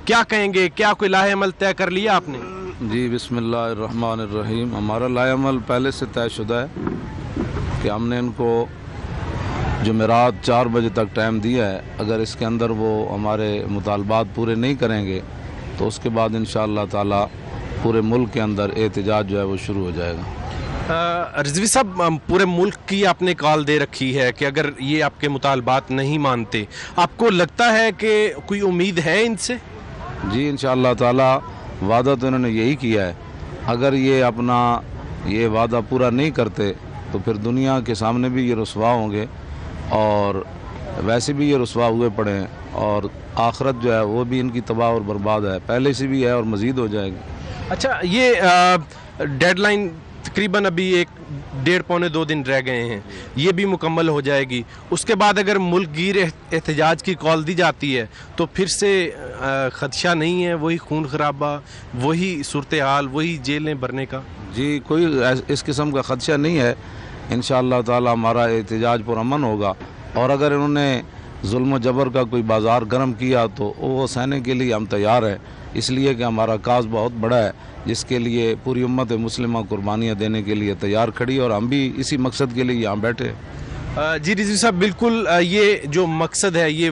क्या कहेंगे, क्या कोई लाहे अमल तय कर लिया आपने? जी बिस्मिल्लाहिर्रहमानिर्रहीम, हमारा लाहे अमल पहले से तयशुदा है कि हमने इनको जुमेरात 4 बजे तक टाइम दिया है। अगर इसके अंदर वो हमारे मुतालबात पूरे नहीं करेंगे तो उसके बाद इंशाअल्लाह ताला पूरे मुल्क के अंदर एहतजाज जो है वो शुरू हो जाएगा। रिजवी साहब, पूरे मुल्क की आपने कॉल दे रखी है कि अगर ये आपके मुतालबात नहीं मानते, आपको लगता है कि कोई उम्मीद है इनसे? जी इंशाअल्लाह ताला वादा तो इन्होंने यही किया है। अगर ये अपना ये वादा पूरा नहीं करते तो फिर दुनिया के सामने भी ये रुसवा होंगे और वैसे भी ये रुसवा हुए पड़े हैं, और आखिरत जो है वो भी इनकी तबाह और बर्बाद है, पहले से भी है और मज़ीद हो जाएगी। अच्छा, ये डेडलाइन तकरीबन अभी 1.5-2 दिन रह गए हैं, ये भी मुकम्मल हो जाएगी। उसके बाद अगर मुल्क गिर एहतजाज की कॉल दी जाती है तो फिर से खदशा नहीं है वही खून खराबा, वही सूरत हाल, वही जेलें भरने का? जी कोई इस किस्म का खदशा नहीं है। इंशाअल्लाह ताला हमारा एहतजाज पर अमन होगा, और अगर इन्होंने जुल्म जबर का कोई बाज़ार गर्म किया तो वो सहने के लिए हम तैयार हैं, इसलिए कि हमारा काज बहुत बड़ा है जिसके लिए पूरी उम्मत मुस्लिमा कुर्बानियाँ देने के लिए तैयार खड़ी, और हम भी इसी मकसद के लिए यहाँ बैठे हैं। जी रिजवी साहब, बिल्कुल ये जो मकसद है ये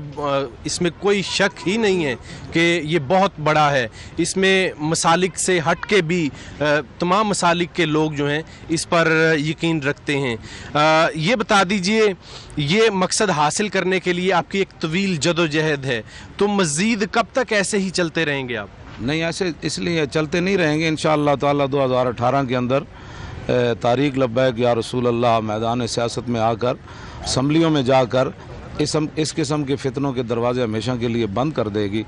इसमें कोई शक ही नहीं है कि ये बहुत बड़ा है। इसमें मसालिक से हट के भी तमाम मसालिक के लोग जो हैं इस पर यकीन रखते हैं। ये बता दीजिए, ये मकसद हासिल करने के लिए आपकी एक तवील जदोजहद है, तो मज़ीद कब तक ऐसे ही चलते रहेंगे आप? नहीं, ऐसे इसलिए चलते नहीं रहेंगे। इंशाअल्लाह ताला 2018 के अंदर तारीख लब्बैक या रसूल अल्लाह मैदान सियासत में आकर असम्बलियों में जाकर इस किस्म के फितनों के दरवाजे हमेशा के लिए बंद कर देगी,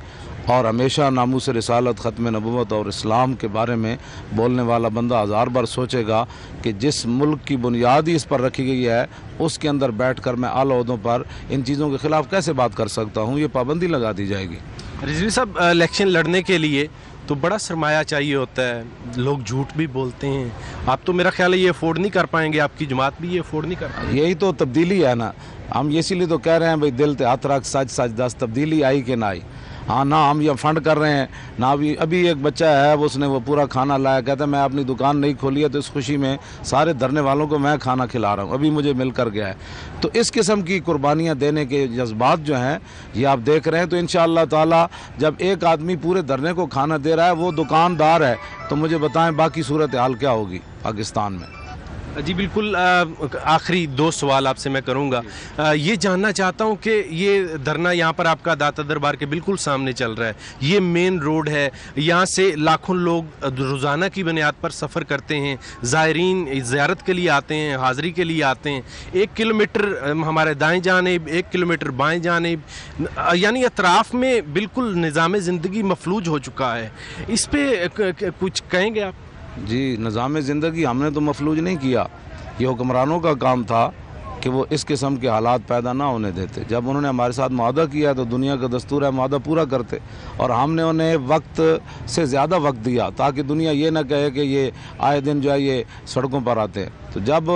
और हमेशा नामूस रिसालत, ख़त्म नबूवत और इस्लाम के बारे में बोलने वाला बंदा 1000 बार सोचेगा कि जिस मुल्क की बुनियाद ही इस पर रखी गई है उसके अंदर बैठ कर मैं आला ओहदों पर इन चीज़ों के ख़िलाफ़ कैसे बात कर सकता हूँ, ये पाबंदी लगा दी जाएगी। रिजवी साहब, इलेक्शन लड़ने के लिए तो बड़ा सरमाया चाहिए होता है, लोग झूठ भी बोलते हैं, आप तो मेरा ख्याल है ये अफोर्ड नहीं कर पाएंगे, आपकी जमात भी ये अफोर्ड नहीं कर पाएंगे। यही तो तब्दीली है ना, हम इसीलिए तो कह रहे हैं भाई दिल ते हाथ रख सच सच दस, तब्दीली आई कि ना आई। हाँ, ना हम ये फंड कर रहे हैं ना। अभी एक बच्चा है उसने वो पूरा खाना लाया, कहता है मैं अपनी दुकान नहीं खोली है तो इस खुशी में सारे धरने वालों को मैं खाना खिला रहा हूँ, अभी मुझे मिल कर गया है। तो इस किस्म की कुर्बानियाँ देने के जज्बात जो हैं ये आप देख रहे हैं। तो इंशाअल्लाह ताला जब एक आदमी पूरे धरने को खाना दे रहा है, वो दुकानदार है, तो मुझे बताएं बाकी सूरत हाल क्या होगी पाकिस्तान में। जी बिल्कुल, आखिरी 2 सवाल आपसे मैं करूंगा। ये जानना चाहता हूं कि ये धरना यहाँ पर आपका दाता दरबार के बिल्कुल सामने चल रहा है, ये मेन रोड है, यहाँ से लाखों लोग रोज़ाना की बुनियाद पर सफ़र करते हैं, ज़ायरीन ज़ियारत के लिए आते हैं, हाज़री के लिए आते हैं। 1 किलोमीटर हमारे दाएँ जानिब, 1 किलोमीटर बाएँ जानिब, यानी अतराफ़ में बिल्कुल निज़ाम ज़िंदगी मफलूज हो चुका है। इस पर कुछ कहेंगे आप? जी, निज़ाम ज़िंदगी हमने तो मफलूज नहीं किया, ये हुक्मरानों का काम था कि वो इस किस्म के हालात पैदा ना होने देते। जब उन्होंने हमारे साथ मुआहदा किया तो दुनिया का दस्तूर है मुआहदा पूरा करते, और हमने उन्हें वक्त से ज़्यादा वक्त दिया ताकि दुनिया ये ना कहे कि ये आए दिन जो है ये सड़कों पर आते हैं। तो जब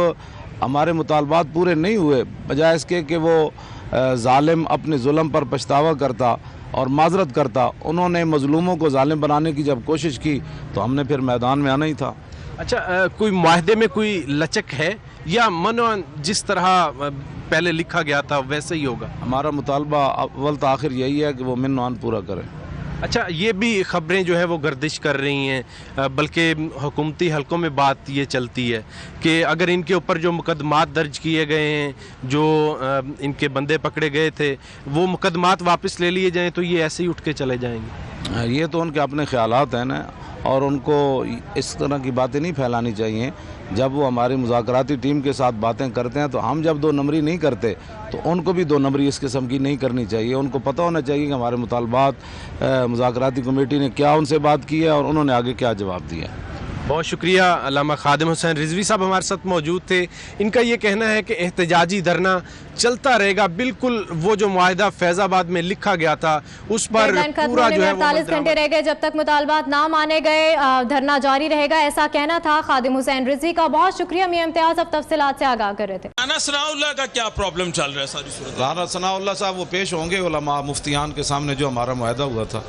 हमारे मुतालबात पूरे नहीं हुए, बजाय इसके कि वो ज़ालिम अपने जुल्म पर पछतावा करता और माजरत करता, उन्होंने मजलूमों को जालिम बनाने की जब कोशिश की तो हमने फिर मैदान में आना ही था। अच्छा, कोई मुआहदे में कोई लचक है या मनोन जिस तरह पहले लिखा गया था वैसे ही होगा? हमारा मुतालबा अव्वल तो आखिर यही है कि वो मिन पूरा करें। अच्छा, ये भी ख़बरें जो है वो गर्दिश कर रही हैं, बल्कि हुकूमती हलकों में बात ये चलती है कि अगर इनके ऊपर जो मुकदमात दर्ज किए गए हैं, जो इनके बंदे पकड़े गए थे, वो मुकदमात वापस ले लिए जाएं तो ये ऐसे ही उठ के चले जाएंगे। ये तो उनके अपने ख्यालात हैं ना, और उनको इस तरह की बातें नहीं फैलानी चाहिए। जब वो हमारी मुज़ाकराती टीम के साथ बातें करते हैं तो हम जब 2 नंबरी नहीं करते तो उनको भी 2 नंबरी इस किस्म की नहीं करनी चाहिए। उनको पता होना चाहिए कि हमारे मुतालबात मुज़ाकराती कमेटी ने क्या उनसे बात की है और उन्होंने आगे क्या जवाब दिया है। बहुत शुक्रिया। अल्लामा खादिम हुसैन रिजवी साहब हमारे साथ मौजूद थे। इनका ये कहना है कि एहतजाजी धरना चलता रहेगा, बिल्कुल वो जो मुआहदा फैजाबाद में लिखा गया था उस पर पूरा जो है 48 घंटे रह गए, जब तक मुतालबात ना माने गए धरना जारी रहेगा, ऐसा कहना था खादिम हुसैन रिजवी का। बहुत शुक्रिया मियां इम्तियाज, अब तफसीलात से आगाह कर रहे थे। राना सनाउल्लाह का क्या प्रॉब्लम चल रहा है सारी सूरत? राना सनाउल्लाह साहब वो पेश होंगे उलमा मुफ्तियान के सामने जो हमारा मुआहदा हुआ था।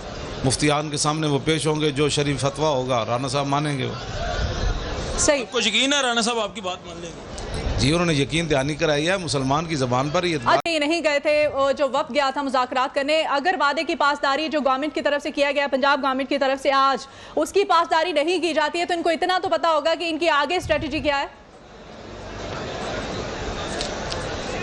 मुफ्तियान के सामने वो पेश होंगे, जो शरीफ फतवा होगा राना साहब मानेंगे वो। सही। कुछ यकीन है राणा साहब आपकी बात मान लेंगे? जी उन्होंने यकीन दहानी कराई है, मुसलमान की ज़बान पर ये अच्छा, ये नहीं गए थे जो वक्त गया था मुज़ाकरात करने, अगर वादे की पासदारी जो गवर्नमेंट की तरफ से किया गया, पंजाब गवर्नमेंट की तरफ से आज उसकी पासदारी नहीं की जाती है, तो इनको इतना तो पता होगा कि इनकी आगे स्ट्रेटजी क्या है।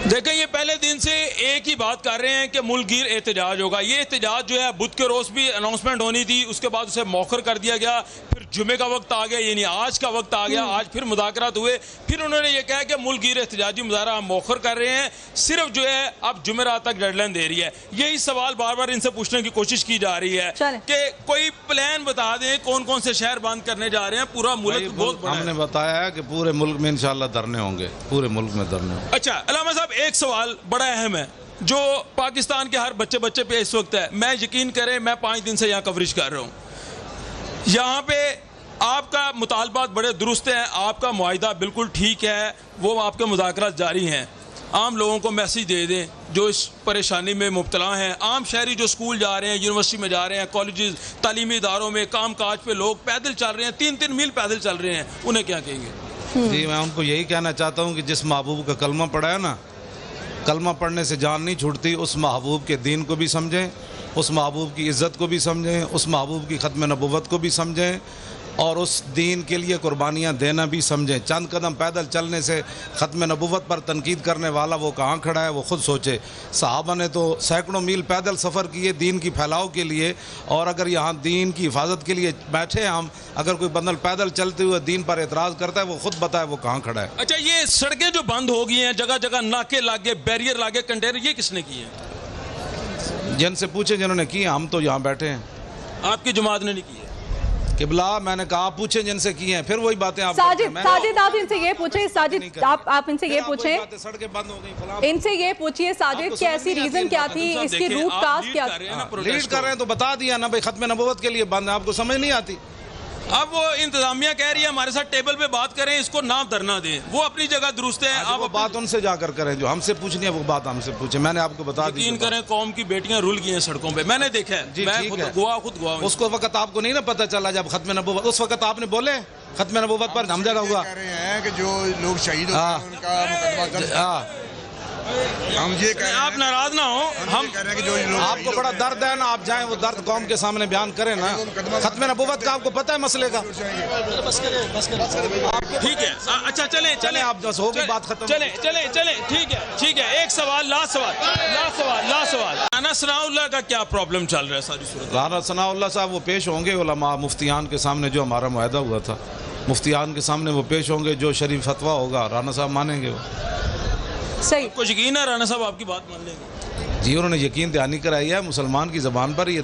देखें, ये पहले दिन से एक ही बात कर रहे हैं कि मुल्क गिर एहतजाज होगा। ये एहतजाज जो है बुध के रोज़ भी अनाउंसमेंट होनी थी, उसके बाद उसे मौखर कर दिया गया, फिर जुमे का वक्त आ गया, यानी आज का वक्त आ गया, आज फिर मुज़ाकरात हुए, फिर उन्होंने ये कहा कि मुल्क गिर एहतजाजी मुज़ाहरा हम मौखर कर रहे हैं, सिर्फ जो है अब जुमेरात तक डेडलाइन दे रही है। यही सवाल बार बार इनसे पूछने की कोशिश की जा रही है कि कोई प्लान बता दें, कौन कौन से शहर बंद करने जा रहे हैं। पूरा मुल्क बहुत बड़ा है। हमने बताया है कि पूरे मुल्क में इंशाल्लाह धरने होंगे, पूरे मुल्क में धरने होंगे। अच्छा अलामा साहब, एक सवाल बड़ा अहम है जो पाकिस्तान के हर बच्चे पे इस वक्त है। मैं यकीन करें, मैं 5 दिन से यहाँ कवरेज कर रहा हूँ। यहाँ पे आपका मुतालबात बड़े दुरुस्त हैं, आपका मुआहिदा बिल्कुल ठीक है, वो आपके मुज़ाकरात जारी हैं। आम लोगों को मैसेज दे दें जो इस परेशानी में मुब्तला हैं। आम शहरी जो स्कूल जा रहे हैं, यूनिवर्सिटी में जा रहे हैं, कॉलेजेस, तालीमी इदारों में काम काज पे लोग पैदल चल रहे हैं, 3-3 मील पैदल चल रहे हैं, उन्हें क्या कहेंगे? जी मैं उनको यही कहना चाहता हूँ कि जिस महबूब का कलमा पढ़ा है ना, कलमा पढ़ने से जान नहीं छूटती। उस महबूब के दीन को भी समझें, उस महबूब की इज़्ज़त को भी समझें, उस महबूब की ख़त्म नबुव्वत को भी समझें और उस दीन के लिए कुर्बानियाँ देना भी समझें। चंद कदम पैदल चलने से ख़त्म नबुव्वत पर तनकीद करने वाला वो कहाँ खड़ा है, वो ख़ुद सोचे। सहाबा ने तो सैकड़ों मील पैदल सफ़र किए दीन की फैलाव के लिए, और अगर यहाँ दीन की हिफाजत के लिए बैठे हम, अगर कोई बंदल पैदल चलते हुए दीन पर एतराज़ करता है, वो खुद बताए वो कहाँ खड़ा है। अच्छा, ये सड़कें जो बंद हो गई हैं, जगह जगह नाके लागे, बैरियर लागे, कंटेनर, ये किसने किए हैं? जिनसे पूछे जिन्होंने किए, हम तो यहाँ बैठे हैं। आपकी जमात ने नहीं की है? किबला मैंने कहा आप पूछे जिनसे किए हैं, फिर वही बातें आप साजिद आप इनसे ये पूछे, साजिद आप इनसे ये पूछे, सड़कें बंद हो गई, इनसे ये पूछिए साजिद कि ऐसी रीजन क्या थी, इसकी रूट काज क्या थी? लीड कर रहे हैं तो बता दिया ना भाई, खत्म नबुव्वत के लिए बंद है, आपको समझ नहीं आती। अब वो इंतजामिया कह रही है हमारे साथ टेबल पे बात करें, इसको ना धरना दें, वो अपनी जगह दुरुस्त है। आप बात उनसे जाकर करें, जो हमसे पूछनी है वो बात हमसे पूछे, मैंने आपको बता दी। यकीन करें, कौम की बेटियां रुल गई हैं सड़कों पे, मैंने देखा है, मैं खुद गवाह। उसको वक्त आपको नहीं ना पता चला जब खत्म नबुव्वत, उस वक्त आपने बोले खत्म नबुव्वत पर हम जगह हुआ कि जो लोग शहीद होते हैं उनका मुकदमा, हम ये कह रहे हैं, आप नाराज ना हो, हम कह रहे हैं कि जो लोग आपको बड़ा दर्द है ना, आप जाएं वो दर्द कौम के सामने बयान करें ना। खत्म नबुव्वत का आपको पता है मसले का, ठीक है। अच्छा चलें आप बस होगी बात खत्म। चलें ठीक है। एक सवाल, लास्ट सवाल, राना सनाउल्लाह का क्या प्रॉब्लम चल रहा है सारी सूरत? राना सनाउल्लाह साहब वो पेश होंगे उलमा मुफ्तियान के सामने, जो हमारा मुआहदा हुआ था, मुफ्तियान के सामने वो पेश होंगे, जो शरीफ फतवा होगा राना साहब मानेंगे वो। सही। कुछ यकीन है राना साहब आपकी बात मान लेंगे? जी उन्होंने यकीन दहानी कराई है, मुसलमान की ज़बान पर ये